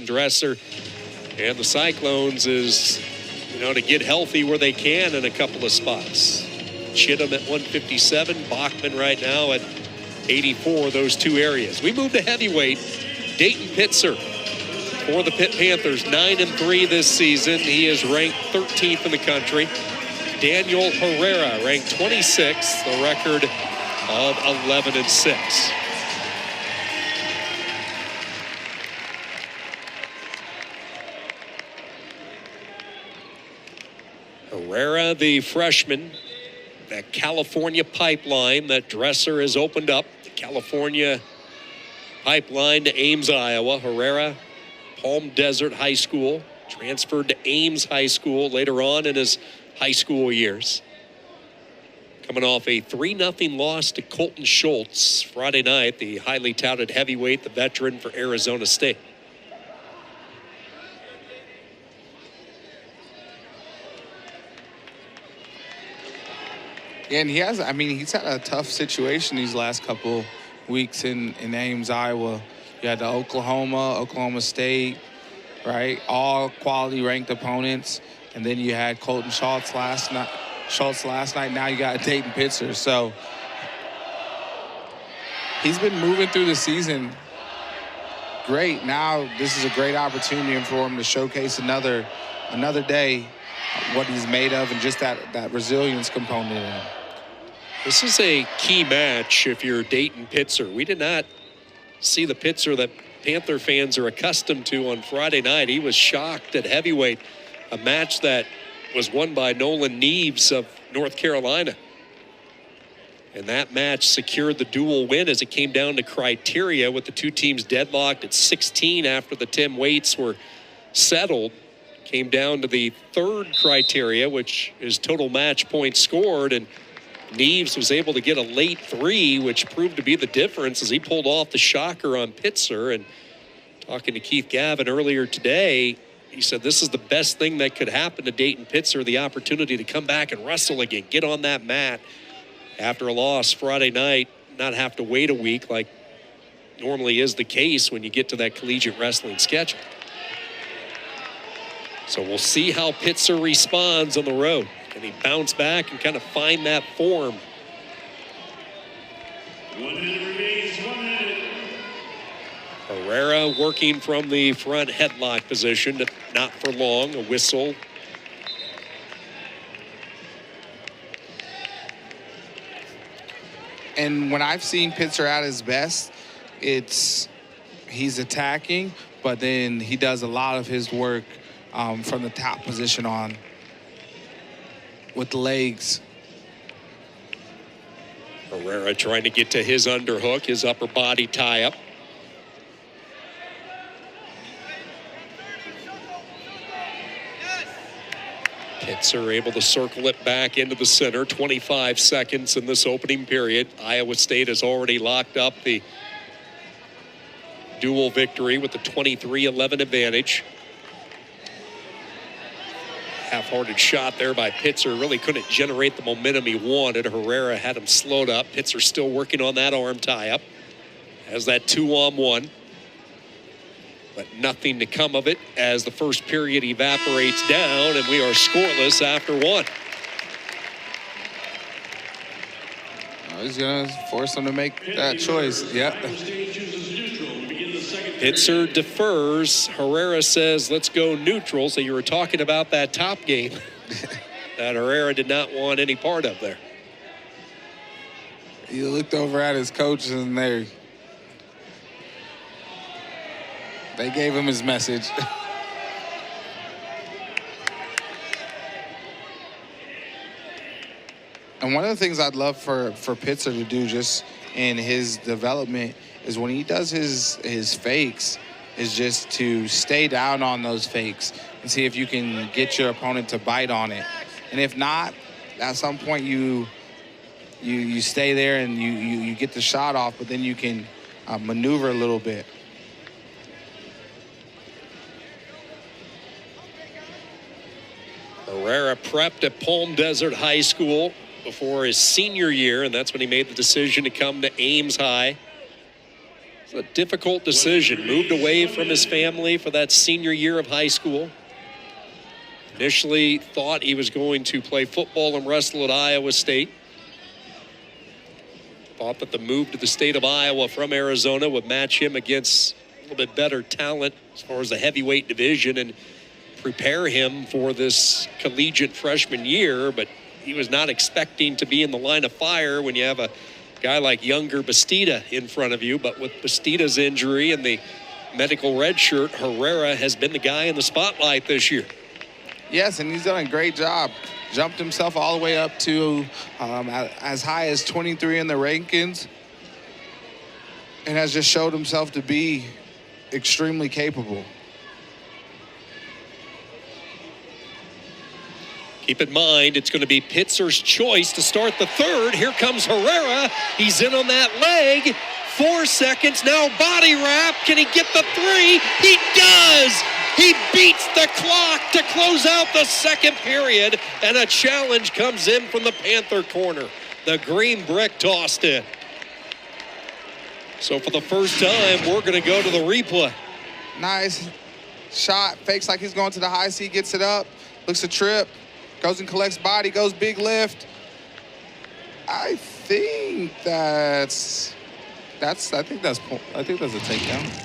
Dresser and the Cyclones is, to get healthy where they can in a couple of spots. Chittum at 157, Bachman right now at 84, those two areas. We move to heavyweight. Dayton Pitzer for the Pitt Panthers, 9-3 this season. He is ranked 13th in the country. Daniel Herrera ranked 26th, the record of 11-6. Herrera, the freshman, that California pipeline that Dresser has opened up, the California pipeline to Ames, Iowa. Herrera, Palm Desert High School, transferred to Ames High School later on in his high school years. Coming off a 3-0 loss to Colton Schultz Friday night, the highly touted heavyweight, the veteran for Arizona State. Yeah, and he's had a tough situation these last couple weeks in Ames, Iowa. You had the Oklahoma State, right? All quality ranked opponents. And then you had Colton Schultz last night. Now you got Dayton Pitzer. So he's been moving through the season great. Now this is a great opportunity for him to showcase another day what he's made of and just that resilience component in him. This is a key match if you're Dayton Pitzer. We did not see the Pitzer that Panther fans are accustomed to on Friday night. He was shocked at heavyweight, a match that was won by Nolan Neves of North Carolina. And that match secured the dual win as it came down to criteria, with the two teams deadlocked at 16 after the 10 weights were settled. Came down to the third criteria, which is total match points scored, and Neves was able to get a late 3, which proved to be the difference as he pulled off the shocker on Pitzer. And talking to Keith Gavin earlier today, he said this is the best thing that could happen to Dayton Pitzer, the opportunity to come back and wrestle again, get on that mat after a loss Friday night, not have to wait a week like normally is the case when you get to that collegiate wrestling schedule. So we'll see how Pitzer responds on the road. Can he bounce back and kind of find that form? 1 minute remains, 1 minute. Herrera working from the front headlock position, not for long, a whistle. And when I've seen Pitzer at his best, he's attacking, but then he does a lot of his work from the top position on with the legs. Herrera trying to get to his underhook, his upper body tie-up. Pitzer able to circle it back into the center. 25 seconds in this opening period. Iowa State has already locked up the dual victory with the 23-11 advantage. Half-hearted shot there by Pitzer. Really couldn't generate the momentum he wanted. Herrera had him slowed up. Pitzer still working on that arm tie-up. Has that 2-on-1. But nothing to come of it as the first period evaporates down, and we are scoreless after 1. He's going to force him to make that choice. Yeah. Pitzer defers. Herrera says, let's go neutral. So you were talking about that top game that Herrera did not want any part of there. He looked over at his coaches and they gave him his message. And one of the things I'd love for Pitzer to do just in his development is when he does his fakes, is just to stay down on those fakes and see if you can get your opponent to bite on it. And if not, at some point you stay there and you get the shot off, but then you can maneuver a little bit. Herrera prepped at Palm Desert High School before his senior year, and that's when he made the decision to come to Ames High. It's a difficult decision. Moved away from his family for that senior year of high school. Initially thought he was going to play football and wrestle at Iowa State. Thought that the move to the state of Iowa from Arizona would match him against a little bit better talent as far as the heavyweight division and prepare him for this collegiate freshman year, but he was not expecting to be in the line of fire when you have a guy like younger Bastida in front of you. But with Bastida's injury and the medical red shirt, Herrera has been the guy in the spotlight this year. Yes, and he's done a great job. Jumped himself all the way up to as high as 23 in the rankings, and has just showed himself to be extremely capable. Keep in mind, it's going to be Pitzer's choice to start the third. Here comes Herrera. He's in on that leg. 4 seconds, now body wrap. Can he get the three? He does! He beats the clock to close out the second period, and a challenge comes in from the Panther corner. The green brick tossed in. So for the first time, we're going to go to the replay. Nice shot, fakes like he's going to the high C, gets it up, looks a trip, goes and collects body, goes big lift. I think that's a takedown.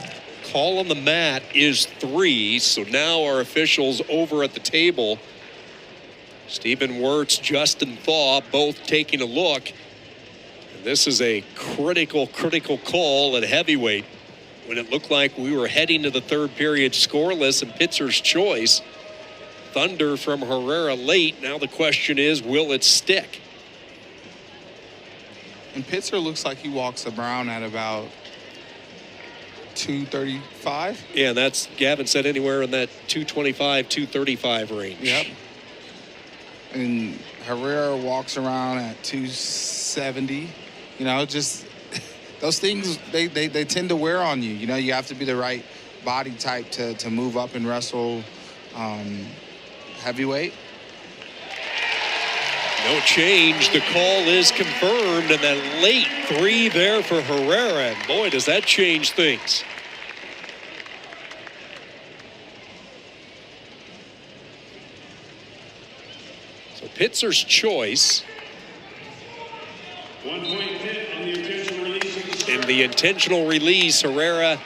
Call on the mat is 3, so now our officials over at the table, Stephen Wirtz, Justin Thaw, both taking a look. And this is a critical call at heavyweight when it looked like we were heading to the third period scoreless and Pitzer's choice. Thunder from Herrera late. Now the question is, will it stick? And Pitzer looks like he walks around at about 235. Yeah, that's, Gavin said, anywhere in that 225, 235 range. Yep. And Herrera walks around at 270. You know, just those things, they tend to wear on you. You know, you have to be the right body type to move up and wrestle heavyweight. No change. The call is confirmed, and that late 3 there for Herrera. And boy, does that change things. So Pitzer's choice. 1 point Pitt on the intentional release. In the intentional release, Herrera.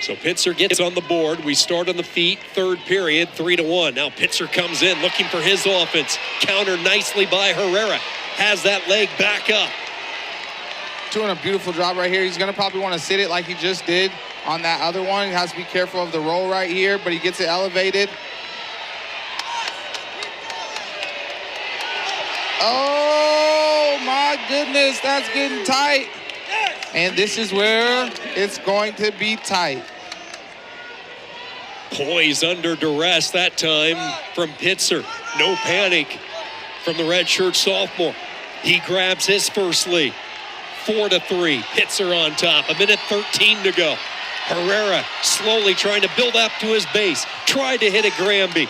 So Pitzer gets on the board. We start on the feet, third period, 3-1. Now Pitzer comes in looking for his offense. Countered nicely by Herrera. Has that leg back up. Doing a beautiful job right here. He's going to probably want to sit it like he just did on that other one. He has to be careful of the roll right here, but he gets it elevated. Oh, my goodness, that's getting tight. And this is where it's going to be tight. Poise under duress that time from Pitzer. No panic from the redshirt sophomore. He grabs his first lead. 4-3. Pitzer on top. 1:13 to go. Herrera slowly trying to build up to his base. Tried to hit a Granby.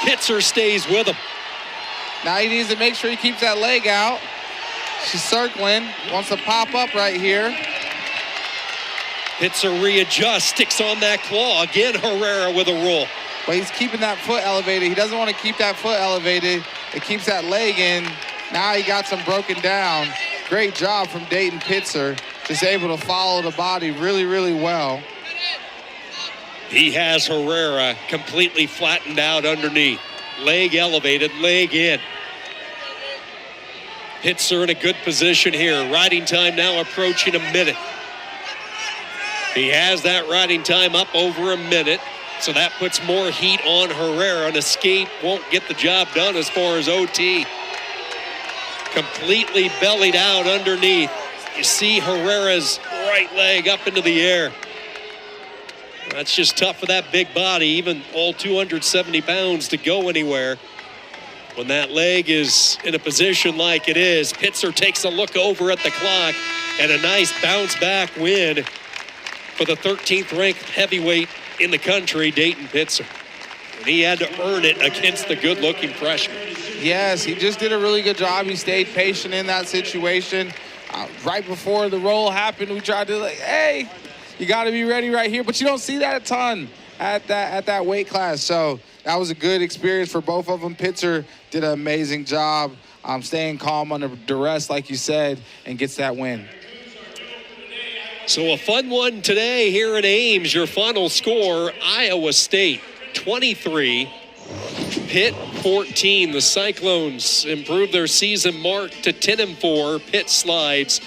Pitzer stays with him. Now he needs to make sure he keeps that leg out. She's circling, wants to pop up right here. Pitzer readjusts, sticks on that claw. Again, Herrera with a roll. But he's keeping that foot elevated. He doesn't want to keep that foot elevated. It keeps that leg in. Now he got some broken down. Great job from Dayton Pitzer. Just able to follow the body really well. He has Herrera completely flattened out underneath. Leg elevated, leg in. Pitzer in a good position here. Riding time now approaching a minute. He has that riding time up over a minute, so that puts more heat on Herrera. An escape won't get the job done as far as OT. Completely bellied out underneath. You see Herrera's right leg up into the air. That's just tough for that big body, even all 270 pounds, to go anywhere. When that leg is in a position like it is, Pitzer takes a look over at the clock, and a nice bounce back win for the 13th ranked heavyweight in the country, Dayton Pitzer. And he had to earn it against the good looking freshman. Yes, he just did a really good job. He stayed patient in that situation. Right before the roll happened, we tried to hey, you got to be ready right here. But you don't see that a ton at that weight class. So that was a good experience for both of them. Pitzer did an amazing job staying calm under duress, like you said, and gets that win. So a fun one today here in Ames. Your final score, Iowa State 23, Pitt 14. The Cyclones improve their season mark to 10-4. Pitt slides